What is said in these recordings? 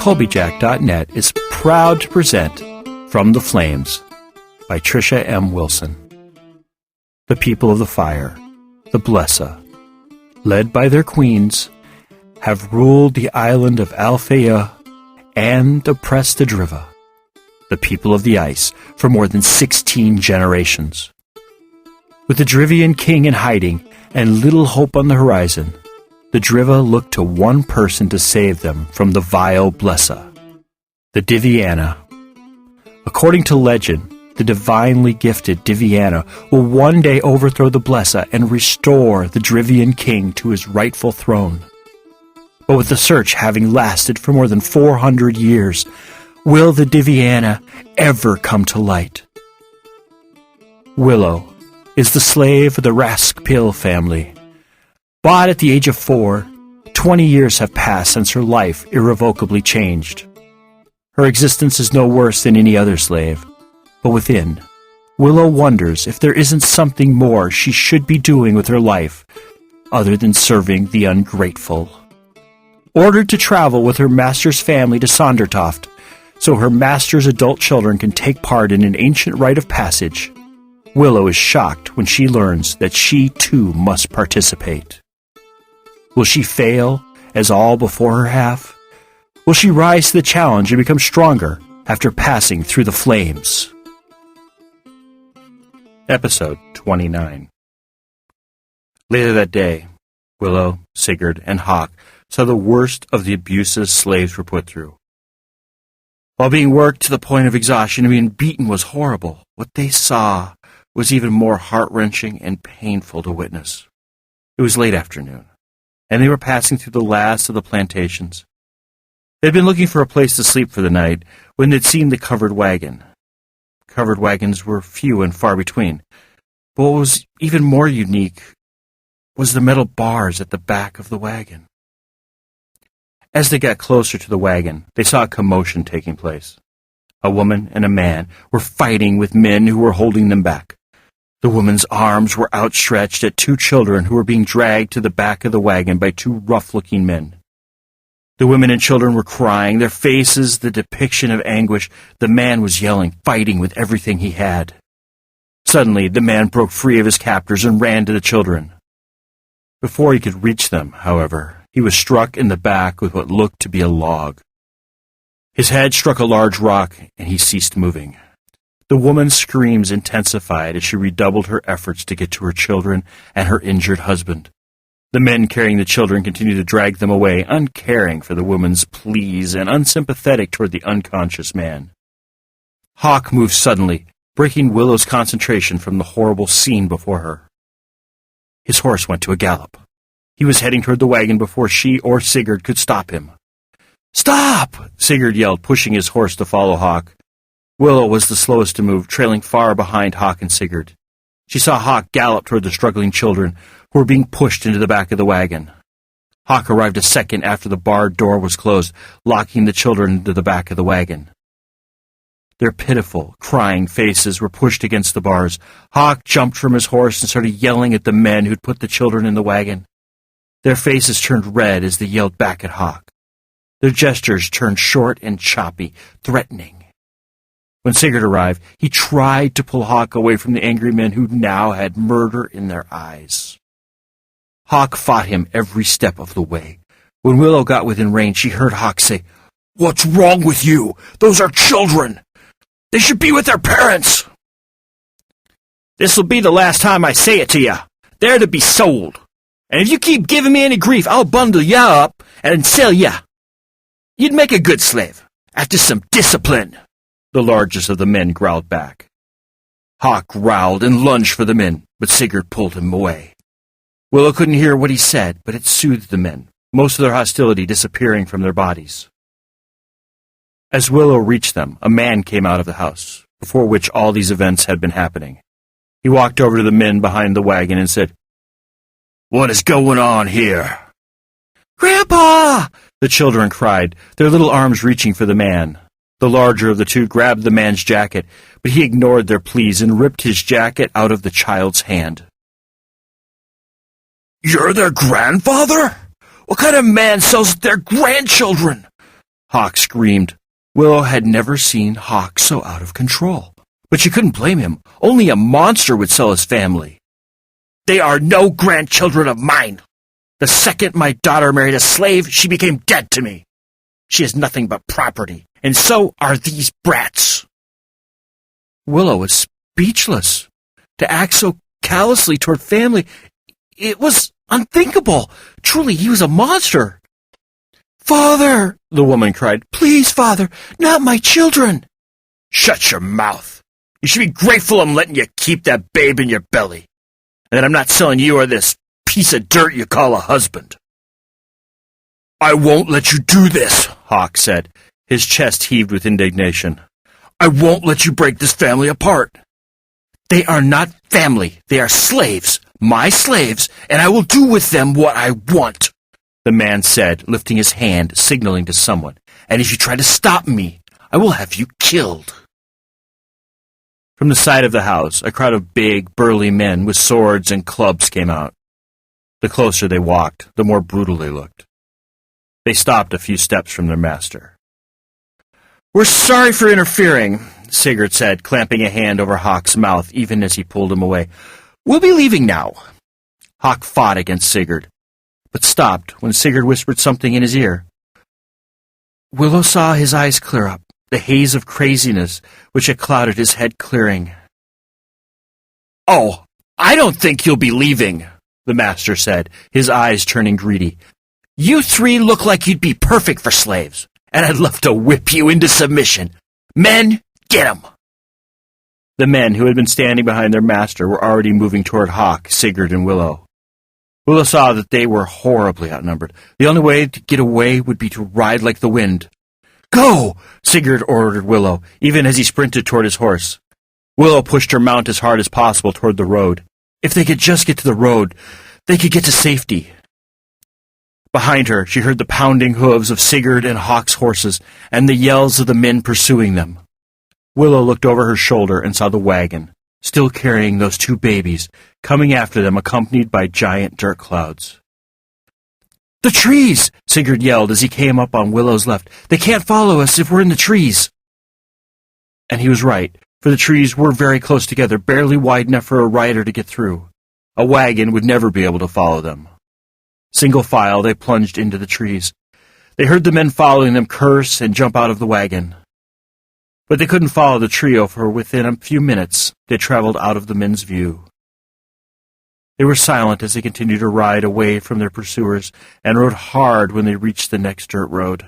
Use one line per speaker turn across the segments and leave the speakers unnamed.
Colbyjack.net is proud to present From the Flames by Trisha M. Wilson. The people of the fire, the Blesa, led by their queens, have ruled the island of Alfeyju and oppressed the Driva, the people of the ice, for more than 16 generations. With the Drivian King in hiding and little hope on the horizon, the Driva looked to one person to save them from the vile Blesa, the Diviana. According to legend, the divinely gifted Diviana will one day overthrow the Blesa and restore the Drivian King to his rightful throne. But with the search having lasted for more than 400 years, will the Diviana ever come to light? Willow is the slave of the Raskpil family. Bought at the age of 4, 20 years have passed since her life irrevocably changed. Her existence is no worse than any other slave, but within, Willow wonders if there isn't something more she should be doing with her life other than serving the ungrateful. Ordered to travel with her master's family to Sondertoft, so her master's adult children can take part in an ancient rite of passage, Willow is shocked when she learns that she too must participate. Will she fail, as all before her have? Will she rise to the challenge and become stronger after passing through the flames? Episode 29. Later that day, Willow, Sigurd, and Hawk saw the worst of the abuses slaves were put through. While being worked to the point of exhaustion and being beaten was horrible, what they saw was even more heart-wrenching and painful to witness. It was late afternoon, and they were passing through the last of the plantations. They had been looking for a place to sleep for the night when they'd seen the covered wagon. Covered wagons were few and far between, but what was even more unique was the metal bars at the back of the wagon. As they got closer to the wagon, they saw a commotion taking place. A woman and a man were fighting with men who were holding them back. The woman's arms were outstretched at 2 children who were being dragged to the back of the wagon by 2 rough-looking men. The women and children were crying, their faces the depiction of anguish. The man was yelling, fighting with everything he had. Suddenly, the man broke free of his captors and ran to the children. Before he could reach them, however, he was struck in the back with what looked to be a log. His head struck a large rock, and he ceased moving. The woman's screams intensified as she redoubled her efforts to get to her children and her injured husband. The men carrying the children continued to drag them away, uncaring for the woman's pleas and unsympathetic toward the unconscious man. Hawk moved suddenly, breaking Willow's concentration from the horrible scene before her. His horse went to a gallop. He was heading toward the wagon before she or Sigurd could stop him. "Stop!" Sigurd yelled, pushing his horse to follow Hawk. Willow was the slowest to move, trailing far behind Hawk and Sigurd. She saw Hawk gallop toward the struggling children, who were being pushed into the back of the wagon. Hawk arrived a second after the barred door was closed, locking the children into the back of the wagon. Their pitiful, crying faces were pushed against the bars. Hawk jumped from his horse and started yelling at the men who'd put the children in the wagon. Their faces turned red as they yelled back at Hawk. Their gestures turned short and choppy, threatening. When Sigurd arrived, he tried to pull Hawk away from the angry men who now had murder in their eyes. Hawk fought him every step of the way. When Willow got within range, she heard Hawk say, "What's wrong with you? Those are children! They should be with their parents!" "This'll be the last time I say it to you. They're to be sold. And if you keep giving me any grief, I'll bundle ya up and sell ya. You'd make a good slave, after some discipline," the largest of the men growled back. Hawk growled and lunged for the men, but Sigurd pulled him away. Willow couldn't hear what he said, but it soothed the men, most of their hostility disappearing from their bodies. As Willow reached them, a man came out of the house, before which all these events had been happening. He walked over to the men behind the wagon and said, "What is going on here?" "Grandpa!" the children cried, their little arms reaching for the man. The larger of the 2 grabbed the man's jacket, but he ignored their pleas and ripped his jacket out of the child's hand. "You're their grandfather? What kind of man sells their grandchildren? Hawk screamed. Willow had never seen Hawk so out of control. But she couldn't blame him. Only a monster would sell his family. "They are no grandchildren of mine. The second my daughter married a slave, she became dead to me. She is nothing but property, and so are these brats." Willow was speechless. To act so callously toward family, it was unthinkable. Truly, he was a monster. "Father," the woman cried, "please, Father, not my children." "Shut your mouth. You should be grateful I'm letting you keep that babe in your belly, and that I'm not selling you or this piece of dirt you call a husband." "I won't let you do this," Hawk said. His chest heaved with indignation. "I won't let you break this family apart." "They are not family. They are slaves, my slaves, and I will do with them what I want," the man said, lifting his hand, signaling to someone. "And if you try to stop me, I will have you killed." From the side of the house, a crowd of big, burly men with swords and clubs came out. The closer they walked, the more brutal they looked. They stopped a few steps from their master. "We're sorry for interfering," Sigurd said, clamping a hand over Hawk's mouth even as he pulled him away. "We'll be leaving now." Hawk fought against Sigurd, but stopped when Sigurd whispered something in his ear. Willow saw his eyes clear up, the haze of craziness which had clouded his head clearing. "Oh, I don't think you'll be leaving," the master said, his eyes turning greedy. "You three look like you'd be perfect for slaves, and I'd love to whip you into submission. Men, get 'em!" The men who had been standing behind their master were already moving toward Hawk, Sigurd, and Willow. Willow saw that they were horribly outnumbered. The only way to get away would be to ride like the wind. "Go!" Sigurd ordered Willow, even as he sprinted toward his horse. Willow pushed her mount as hard as possible toward the road. If they could just get to the road, they could get to safety. Behind her, she heard the pounding hooves of Sigurd and Hawk's horses, and the yells of the men pursuing them. Willow looked over her shoulder and saw the wagon, still carrying those two babies, coming after them accompanied by giant dirt clouds. "The trees!" Sigurd yelled as he came up on Willow's left. "They can't follow us if we're in the trees." And he was right, for the trees were very close together, barely wide enough for a rider to get through. A wagon would never be able to follow them. Single file, they plunged into the trees. They heard the men following them curse and jump out of the wagon. But they couldn't follow the trio, for within a few minutes they traveled out of the men's view. They were silent as they continued to ride away from their pursuers, and rode hard when they reached the next dirt road.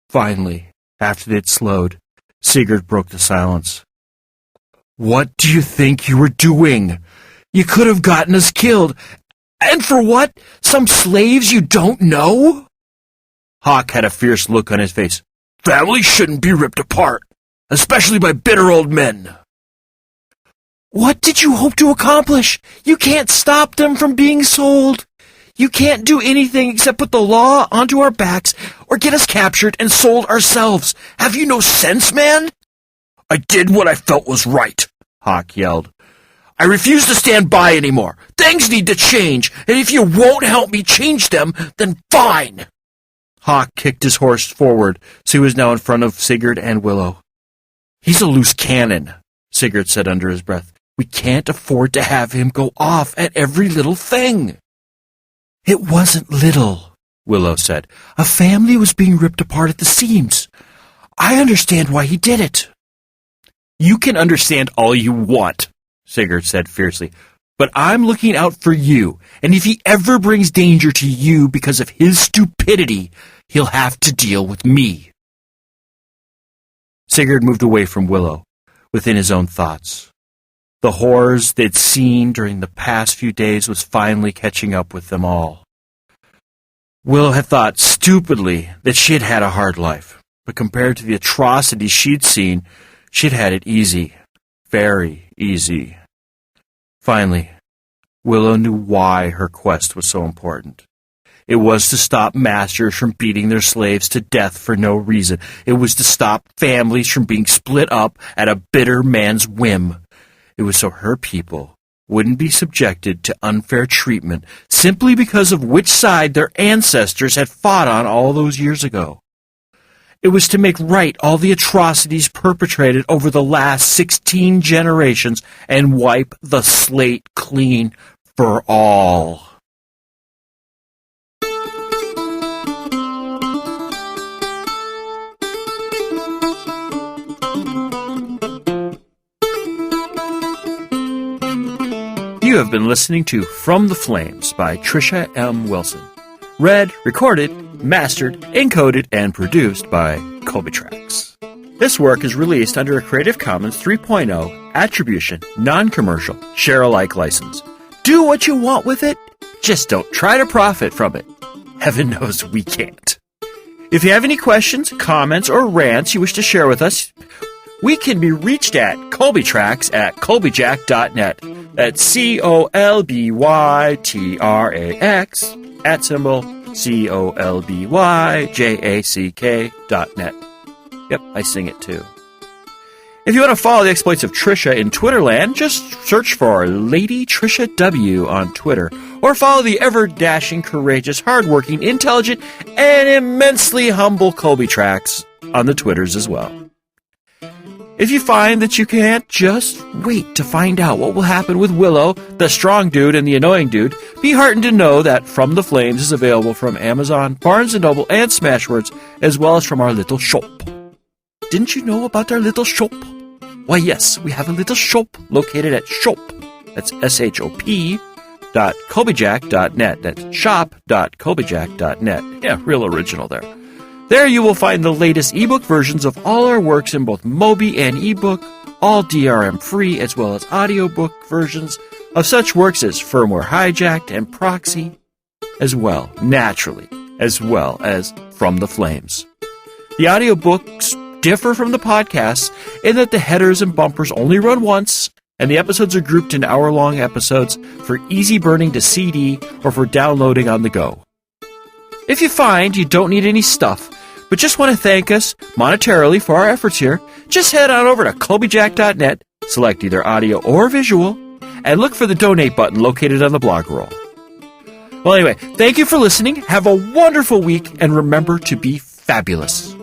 Finally, after they had slowed, Sigurd broke the silence. "What do you think you were doing? You could have gotten us killed. And for what? Some slaves you don't know?" Hawk had a fierce look on his face. "Families shouldn't be ripped apart, especially by bitter old men." "What did you hope to accomplish? You can't stop them from being sold. You can't do anything except put the law onto our backs or get us captured and sold ourselves. Have you no sense, man?" "I did what I felt was right," Hawk yelled. "I refuse to stand by anymore. Things need to change, and if you won't help me change them, then fine." Hawk kicked his horse forward, so he was now in front of Sigurd and Willow. "He's a loose cannon," Sigurd said under his breath. "We can't afford to have him go off at every little thing." "It wasn't little," Willow said. "A family was being ripped apart at the seams. I understand why he did it." "You can understand all you want," Sigurd said fiercely, "but I'm looking out for you, and if he ever brings danger to you because of his stupidity, he'll have to deal with me." Sigurd moved away from Willow, within his own thoughts. The horrors they'd seen during the past few days was finally catching up with them all. Willow had thought stupidly that she'd had a hard life, but compared to the atrocities she'd seen, she'd had it easy, very easy. Finally, Willow knew why her quest was so important. It was to stop masters from beating their slaves to death for no reason. It was to stop families from being split up at a bitter man's whim. It was so her people wouldn't be subjected to unfair treatment simply because of which side their ancestors had fought on all those years ago. It was to make right all the atrocities perpetrated over the last 16 generations and wipe the slate clean for all. You have been listening to From the Flames by Trisha M. Wilson. Read, recorded, mastered, encoded, and produced by Colbyjack. This work is released under a Creative Commons 3.0 Attribution, Non-Commercial, Share-alike license. Do what you want with it, just don't try to profit from it. Heaven knows we can't. If you have any questions, comments, or rants you wish to share with us, we can be reached at Colbyjack at Colbyjack.net. That's COLBYTRAX @COLBYJACK.net. Yep, I sing it too. If you want to follow the exploits of Trisha in Twitterland, just search for Lady Trisha W on Twitter, or follow the ever-dashing, courageous, hardworking, intelligent, and immensely humble Colbyjack on the Twitters as well. If you find that you can't, just wait to find out what will happen with Willow, the strong dude and the annoying dude. Be heartened to know that From the Flames is available from Amazon, Barnes & Noble, and Smashwords, as well as from our little shop. Didn't you know about our little shop? Why, yes, we have a little shop located at shop. That's shop.colbyjack.net. That's shop.colbyjack.net. Yeah, real original there. There you will find the latest ebook versions of all our works in both Mobi and ebook, all DRM-free, as well as audiobook versions of such works as Firmware Hijacked and Proxy, as well, naturally, as well as From the Flames. The audiobooks differ from the podcasts in that the headers and bumpers only run once, and the episodes are grouped into hour-long episodes for easy burning to CD or for downloading on the go. If you find you don't need any stuff, but just want to thank us monetarily for our efforts here, just head on over to Colbyjack.net, select either audio or visual, and look for the donate button located on the blog roll. Well, anyway, thank you for listening. Have a wonderful week, and remember to be fabulous.